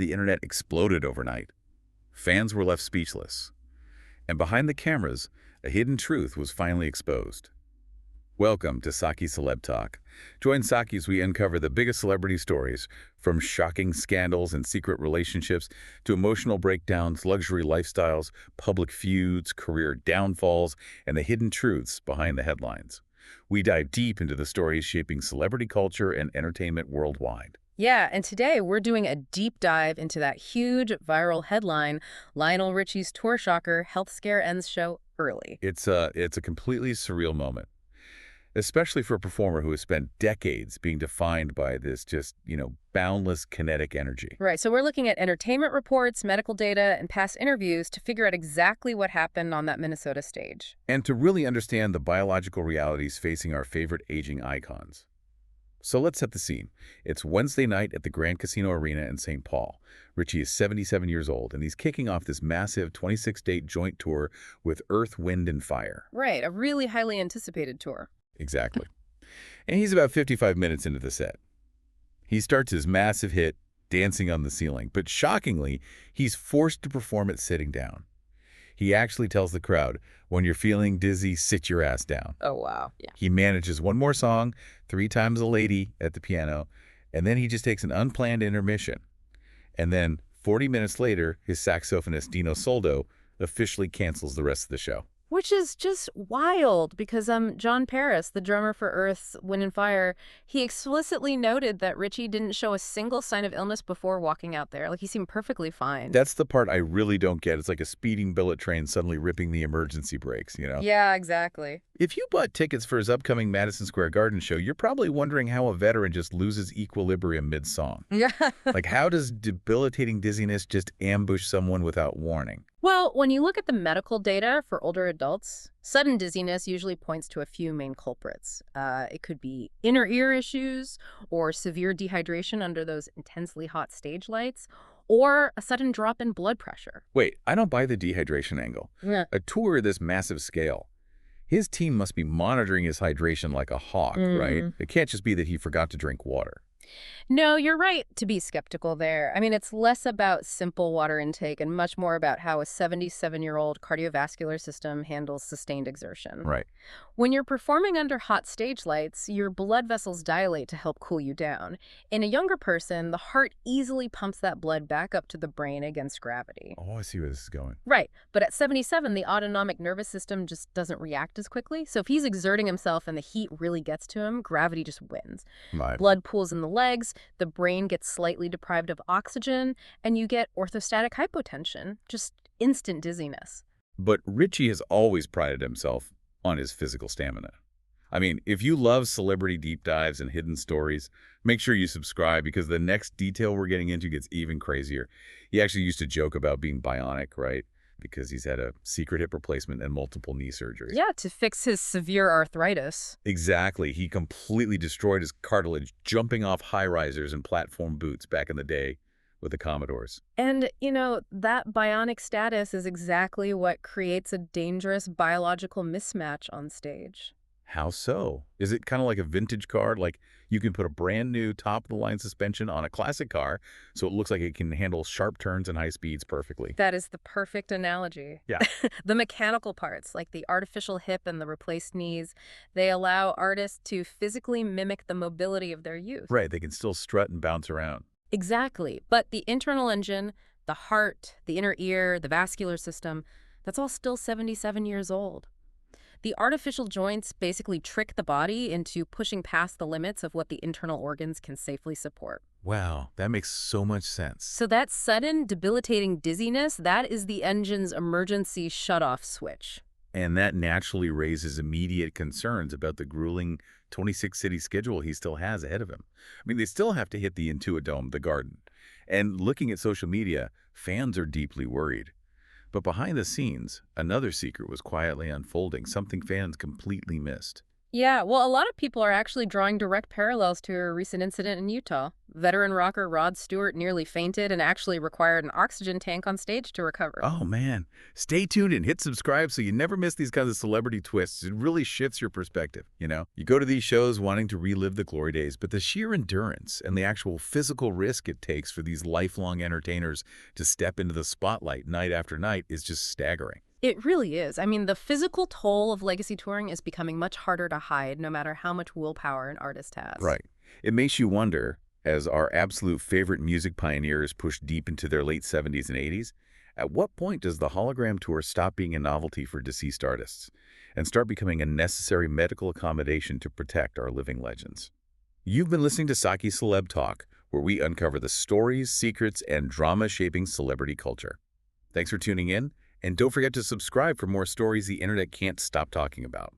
the internet exploded overnight. Fans were left speechless. And behind the cameras, a hidden truth was finally exposed. Welcome to Saki Celeb Talk. Join Saki as we uncover the biggest celebrity stories, from shocking scandals and secret relationships to emotional breakdowns, luxury lifestyles, public feuds, career downfalls, and the hidden truths behind the headlines. We dive deep into the stories shaping celebrity culture and entertainment worldwide. Yeah, and today we're doing a deep dive into that huge viral headline, Lionel Richie's tour shocker, health scare ends show early. It's a completely surreal moment, especially for a performer who has spent decades being defined by this boundless kinetic energy. Right, so we're looking at entertainment reports, medical data, and past interviews to figure out exactly what happened on that Minnesota stage. And to really understand the biological realities facing our favorite aging icons. So let's set the scene. It's Wednesday night at the Grand Casino Arena in St. Paul. Richie is 77 years old, and he's kicking off this massive 26-date joint tour with Earth, Wind, and Fire. Right, a really highly anticipated tour. Exactly. And he's about 55 minutes into the set. He starts his massive hit, Dancing on the Ceiling, but shockingly, he's forced to perform it sitting down. He actually tells the crowd, when you're feeling dizzy, sit your ass down. Oh, wow. Yeah. He manages one more song, 3 times a lady at the piano, and then he just takes an unplanned intermission. And then, 40 minutes later, his saxophonist Dino Soldo officially cancels the rest of the show. Which is just wild because John Paris, the drummer for Earth, Wind and Fire, he explicitly noted that Richie didn't show a single sign of illness before walking out there. Like, he seemed perfectly fine. That's the part I really don't get. It's like a speeding bullet train suddenly ripping the emergency brakes, you know? Yeah, exactly. If you bought tickets for his upcoming Madison Square Garden show, you're probably wondering how a veteran just loses equilibrium mid-song. Yeah. Like, how does debilitating dizziness just ambush someone without warning? Well, when you look at the medical data for older adults, sudden dizziness usually points to a few main culprits. It could be inner ear issues or severe dehydration under those intensely hot stage lights, or a sudden drop in blood pressure. Wait, I don't buy the dehydration angle. Yeah. A tour of this massive scale, his team must be monitoring his hydration like a hawk, right? It can't just be that he forgot to drink water. No, you're right to be skeptical there. I mean, it's less about simple water intake and much more about how a 77-year-old cardiovascular system handles sustained exertion. Right. When you're performing under hot stage lights, your blood vessels dilate to help cool you down. In a younger person, the heart easily pumps that blood back up to the brain against gravity. Oh, I see where this is going. Right, but at 77, the autonomic nervous system just doesn't react as quickly. So if he's exerting himself and the heat really gets to him, gravity just wins. Right. Blood pools in the legs, the brain gets slightly deprived of oxygen, and you get orthostatic hypotension, just instant dizziness. But Richie has always prided himself on his physical stamina. I mean, if you love celebrity deep dives and hidden stories, make sure you subscribe because the next detail we're getting into gets even crazier. He actually used to joke about being bionic, right? Because he's had a secret hip replacement and multiple knee surgeries. Yeah, to fix his severe arthritis. Exactly. He completely destroyed his cartilage jumping off high-risers and platform boots back in the day with the Commodores. And, that bionic status is exactly what creates a dangerous biological mismatch on stage. How so? Is it kind of like a vintage car? Like you can put a brand new top-of-the-line suspension on a classic car so it looks like it can handle sharp turns and high speeds perfectly. That is the perfect analogy. Yeah. The mechanical parts, like the artificial hip and the replaced knees, they allow artists to physically mimic the mobility of their youth. Right, they can still strut and bounce around. Exactly. But the internal engine, the heart, the inner ear, the vascular system, that's all still 77 years old. The artificial joints basically trick the body into pushing past the limits of what the internal organs can safely support. Wow, that makes so much sense. So that sudden, debilitating dizziness, that is the engine's emergency shutoff switch. And that naturally raises immediate concerns about the grueling 26-city schedule he still has ahead of him. I mean, they still have to hit the Intuit-Dome, the Garden. And looking at social media, fans are deeply worried. But behind the scenes, another secret was quietly unfolding, something fans completely missed. Yeah, well, a lot of people are actually drawing direct parallels to a recent incident in Utah. Veteran rocker Rod Stewart nearly fainted and actually required an oxygen tank on stage to recover. Oh, man. Stay tuned and hit subscribe so you never miss these kinds of celebrity twists. It really shifts your perspective, you know? You go to these shows wanting to relive the glory days, but the sheer endurance and the actual physical risk it takes for these lifelong entertainers to step into the spotlight night after night is just staggering. It really is. I mean, the physical toll of legacy touring is becoming much harder to hide no matter how much willpower an artist has. Right. It makes you wonder, as our absolute favorite music pioneers push deep into their late 70s and 80s, at what point does the hologram tour stop being a novelty for deceased artists and start becoming a necessary medical accommodation to protect our living legends? You've been listening to Saki Celeb Talk, where we uncover the stories, secrets, and drama shaping celebrity culture. Thanks for tuning in, and don't forget to subscribe for more stories the internet can't stop talking about.